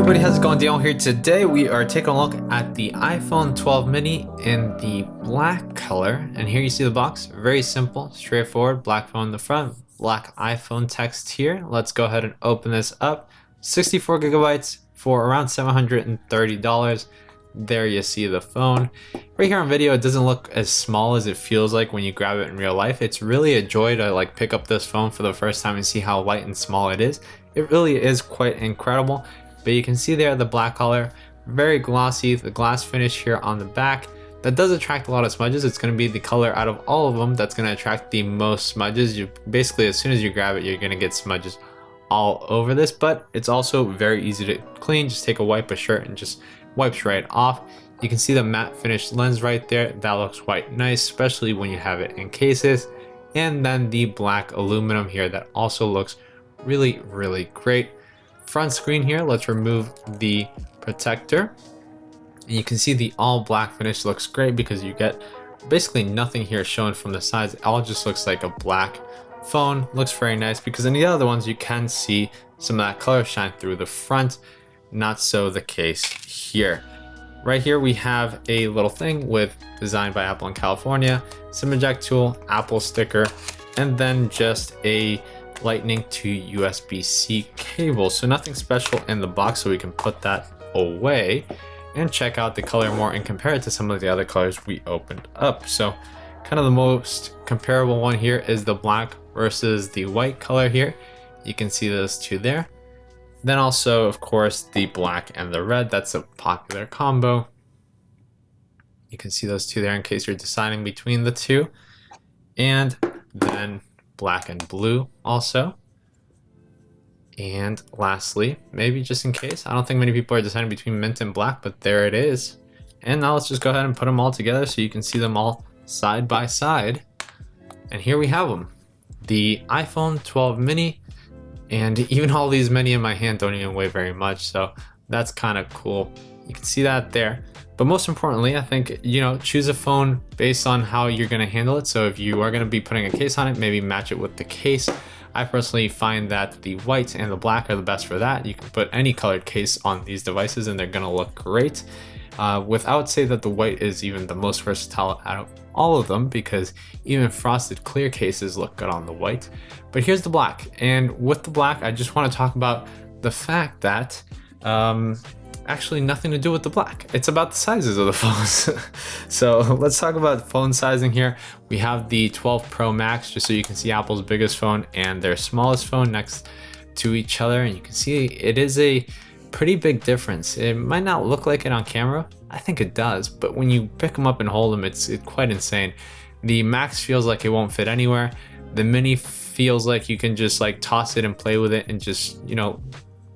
everybody, how's it going? Daniel here. Today we are taking a look at the iPhone 12 mini in the black color. And here you see the box. Very simple, straightforward. Black phone in the front, black iPhone text here. Let's go ahead and open this up. 64 gigabytes for around $730. There you see the phone. Right here on video, it doesn't look as small as it feels like when you grab it in real life. It's really a joy to pick up this phone for the first time and see how light and small it is. It really is quite incredible. But you can see there the black color, very glossy, the glass finish here on the back. That does attract a lot of smudges. It's going to be the color out of all of them that's going to attract the most smudges. You basically, as soon as you grab it, you're going to get smudges all over this, but it's also very easy to clean. Just take a wipe, a shirt, and just wipes right off. You can see the matte finish lens right there. That looks quite nice, especially when you have it in cases. And then the black aluminum here that also looks really, really great. Front screen here, let's remove the protector. And you can see the all black finish looks great because you get basically nothing here shown from the sides. It all just looks like a black phone. Looks very nice because in the other ones you can see some of that color shine through the front. Not so the case here. Right here we have a little thing with designed by Apple in California, SIM eject tool, Apple sticker, and then just a Lightning to USB-C cable. So nothing special in the box, so we can put that away and check out the color more and compare it to some of the other colors we opened up. So kind of the most comparable one here is the black versus the white color here. You can see those two there. Then also, of course, the black and the red. That's a popular combo. You can see those two there in case you're deciding between the two. And then black and blue also. And lastly, maybe just in case, I don't think many people are deciding between mint and black, but there it is. And now let's just go ahead and put them all together so you can see them all side by side. And here we have them, the iPhone 12 mini. And even all these mini in my hand don't even weigh very much, so that's kind of cool. You can see that there. But most importantly, I think, choose a phone based on how you're going to handle it. So if you are going to be putting a case on it, maybe match it with the case. I personally find that the white and the black are the best for that. You can put any colored case on these devices and they're going to look great. I would say that the white is even the most versatile out of all of them because even frosted clear cases look good on the white. But here's the black. And with the black, I just want to talk about the fact that actually nothing to do with the black. It's about the sizes of the phones. So let's talk about phone sizing here. We have the 12 Pro Max, just so you can see Apple's biggest phone and their smallest phone next to each other. And you can see it is a pretty big difference. It might not look like it on camera. I think it does, but when you pick them up and hold them, it's quite insane. The Max feels like it won't fit anywhere. The Mini feels like you can just toss it and play with it and just,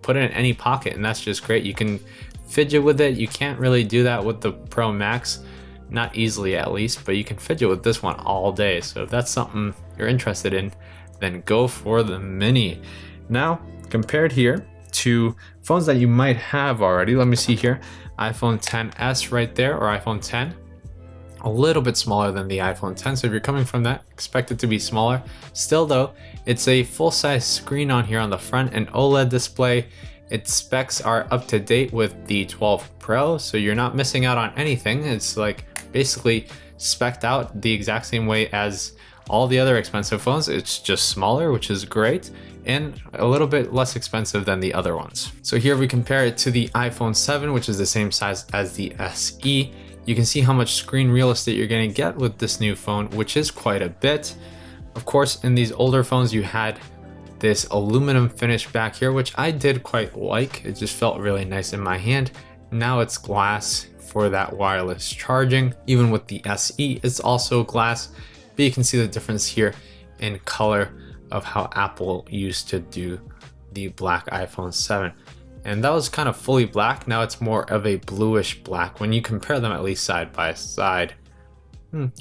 put it in any pocket, and that's just great. You can fidget with it. You can't really do that with the Pro Max, not easily at least, but you can fidget with this one all day. So if that's something you're interested in, then go for the Mini. Now, compared here to phones that you might have already, let me see here. iPhone XS right there, or iPhone 10. A little bit smaller than the iPhone 10, so if you're coming from that, expect it to be smaller. Still though, it's a full-size screen on here on the front, an OLED display. Its specs are up to date with the 12 Pro, so you're not missing out on anything. It's basically spec'd out the exact same way as all the other expensive phones. It's just smaller, which is great, and a little bit less expensive than the other ones. So here we compare it to the iPhone 7, which is the same size as the SE. You can see how much screen real estate you're going to get with this new phone, which is quite a bit. Of course, in these older phones, you had this aluminum finish back here, which I did quite like. It just felt really nice in my hand. Now it's glass for that wireless charging. Even with the SE, it's also glass, but you can see the difference here in color of how Apple used to do the black iPhone 7. And that was kind of fully black. Now it's more of a bluish black when you compare them, at least side by side.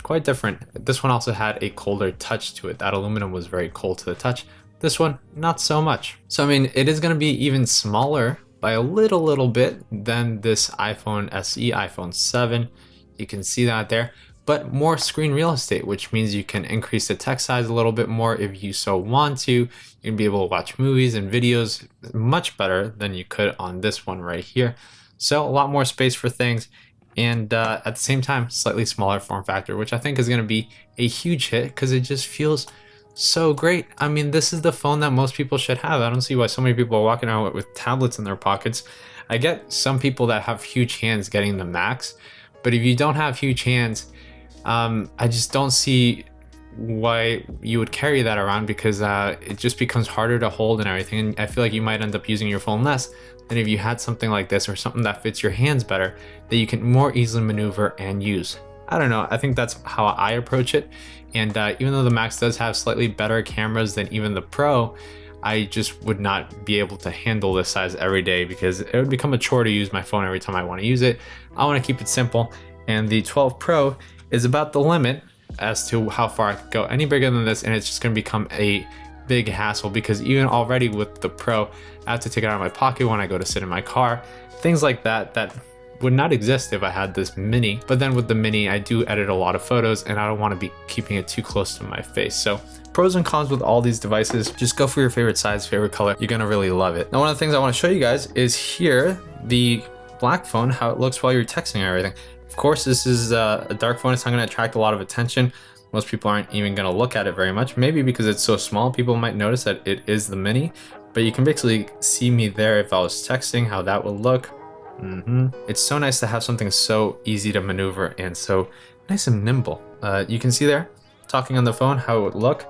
Quite different. This one also had a colder touch to it. That aluminum was very cold to the touch. This one, not so much. So I mean, it is going to be even smaller by a little bit than this iPhone SE, iPhone 7. You can see that there. but more screen real estate, which means you can increase the text size a little bit more if you so want to. You can be able to watch movies and videos much better than you could on this one right here. So a lot more space for things, and at the same time, slightly smaller form factor, which I think is going to be a huge hit because it just feels so great. I mean, this is the phone that most people should have. I don't see why so many people are walking around with tablets in their pockets. I get some people that have huge hands getting the Max, but if you don't have huge hands, I just don't see why you would carry that around, because it just becomes harder to hold and everything, and I feel like you might end up using your phone less than if you had something like this or something that fits your hands better, that you can more easily maneuver and use. I don't know, I think that's how I approach it. And even though the Max does have slightly better cameras than even the Pro, I just would not be able to handle this size every day, because it would become a chore to use my phone every time I want to use it. I want to keep it simple, and the 12 Pro is about the limit as to how far I could go. Any bigger than this and it's just going to become a big hassle, because even already with the Pro, I have to take it out of my pocket when I go to sit in my car. Things like that would not exist if I had this Mini. But then with the Mini, I do edit a lot of photos and I don't want to be keeping it too close to my face. So pros and cons with all these devices. Just go for your favorite size, favorite color. You're gonna really love it. Now, one of the things I want to show you guys is here, the black phone, how it looks while you're texting and everything. Of course, this is a dark phone. It's not gonna attract a lot of attention. Most people aren't even gonna look at it very much. Maybe because it's so small, people might notice that it is the Mini, but you can basically see me there if I was texting, how that would look. It's so nice to have something so easy to maneuver and so nice and nimble. You can see there, talking on the phone, how it would look,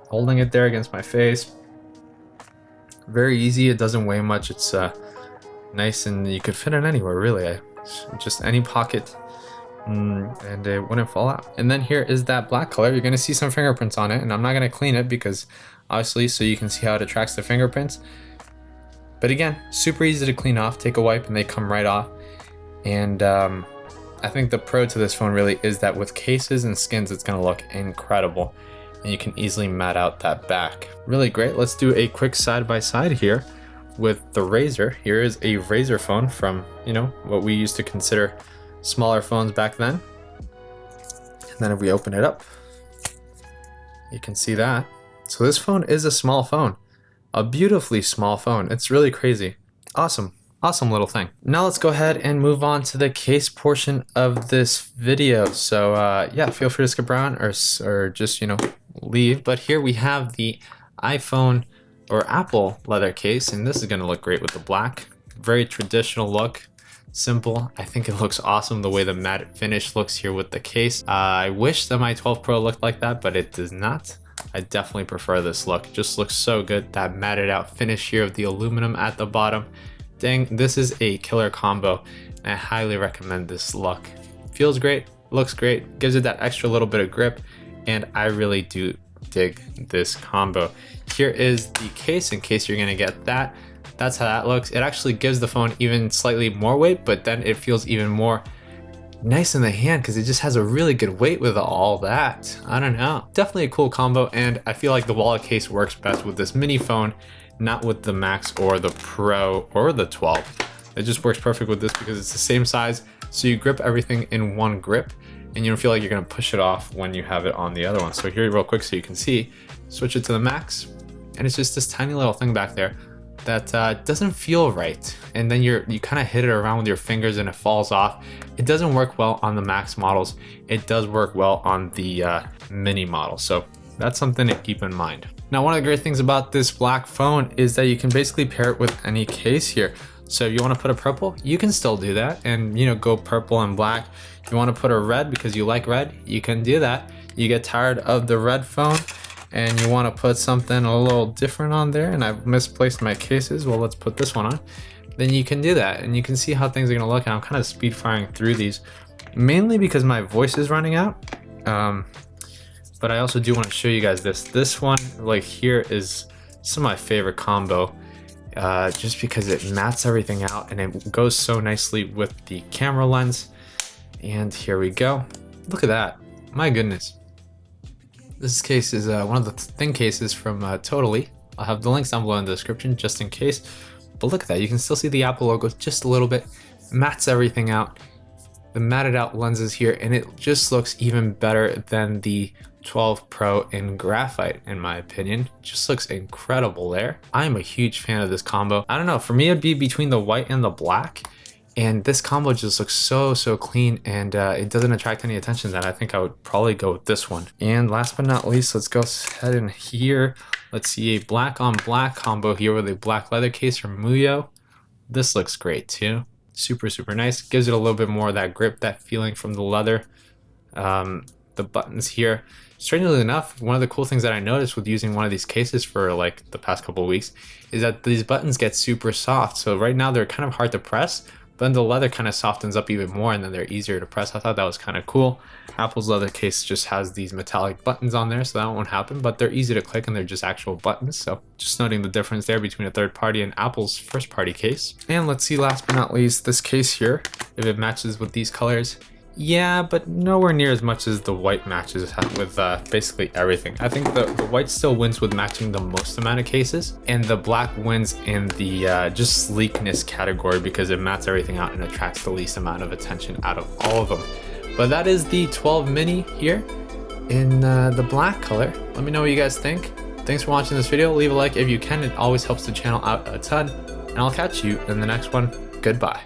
holding it there against my face. Very easy, it doesn't weigh much, it's nice, and you could fit it anywhere really. Just any pocket, and it wouldn't fall out. And then here is that black color. You're gonna see some fingerprints on it, and I'm not gonna clean it because obviously, so you can see how it attracts the fingerprints. But again, super easy to clean off. Take a wipe and they come right off. And I think the pro to this phone really is that with cases and skins, it's gonna look incredible. And you can easily mat out that back. Really great. Let's do a quick side-by-side here with the Razr. Here is a Razr phone from, you know, what we used to consider smaller phones back then. And then if we open it up, you can see that. So this phone is a small phone, a beautifully small phone. It's really crazy. Awesome little thing. Now let's go ahead and move on to the case portion of this video. So yeah, feel free to skip around or just, you know, leave. But here we have the iPhone or Apple leather case, and this is gonna look great with the black. Very traditional look, simple. I think it looks awesome the way the matte finish looks here with the case. I wish that my 12 Pro looked like that, but it does not. I definitely prefer this look. It just looks so good. That matted out finish here of the aluminum at the bottom. Dang, this is a killer combo. And I highly recommend this look. Feels great, looks great, gives it that extra little bit of grip, and I really do dig this combo. Here is the case in case you're gonna get that. That's how that looks. It actually gives the phone even slightly more weight, but then it feels even more nice in the hand because it just has a really good weight with all that. I don't know. Definitely a cool combo, and I feel like the wallet case works best with this mini phone, not with the Max or the Pro or the 12. It just works perfect with this because it's the same size, so you grip everything in one grip and you don't feel like you're gonna push it off when you have it on the other one. So here real quick so you can see, switch it to the Max, and it's just this tiny little thing back there that doesn't feel right, and then you kind of hit it around with your fingers and it falls off. It doesn't work well on the Max models. It does work well on the mini model, so that's something to keep in mind. Now, one of the great things about this black phone is that you can basically pair it with any case here. So if you want to put a purple, you can still do that and, you know, go purple and black. If you want to put a red because you like red, you can do that. You get tired of the red phone and you want to put something a little different on there, and I've misplaced my cases, well, let's put this one on. Then you can do that, and you can see how things are going to look. And I'm kind of speed firing through these, mainly because my voice is running out. But I also do want to show you guys this. This one, like here, is some of my favorite combo, just because it mats everything out and it goes so nicely with the camera lens. And here we go. Look at that. My goodness. This case is one of the thin cases from Totallee. I'll have the links down below in the description just in case. But look at that, you can still see the Apple logo just a little bit. Mats everything out. the matted out lenses here, and it just looks even better than the 12 Pro in Graphite, in my opinion. Just looks incredible there. I'm a huge fan of this combo. I don't know, for me it'd be between the white and the black, and this combo just looks so clean, and it doesn't attract any attention. That I think I would probably go with this one. And last but not least, let's go ahead and here, let's see a black on black combo here with a black leather case from Mujjo. This looks great too. Super nice. Gives it a little bit more of that grip, that feeling from the leather. The buttons here, strangely enough, one of the cool things that I noticed with using one of these cases for like the past couple of weeks is that these buttons get super soft. So right now they're kind of hard to press, but then the leather kind of softens up even more, and then they're easier to press. I thought that was kind of cool. Apple's leather case just has these metallic buttons on there, so that won't happen, but they're easy to click and they're just actual buttons. So just noting the difference there between a third party and Apple's first party case. And let's see, last but not least, this case here, if it matches with these colors. Yeah, but nowhere near as much as the white matches with basically everything. I think the white still wins with matching the most amount of cases, and the black wins in the just sleekness category because it mats everything out and attracts the least amount of attention out of all of them. But that is the 12 mini here in the black color. Let me know what you guys think. Thanks for watching this video. Leave a like if you can. It always helps the channel out a ton. And I'll catch you in the next one. Goodbye.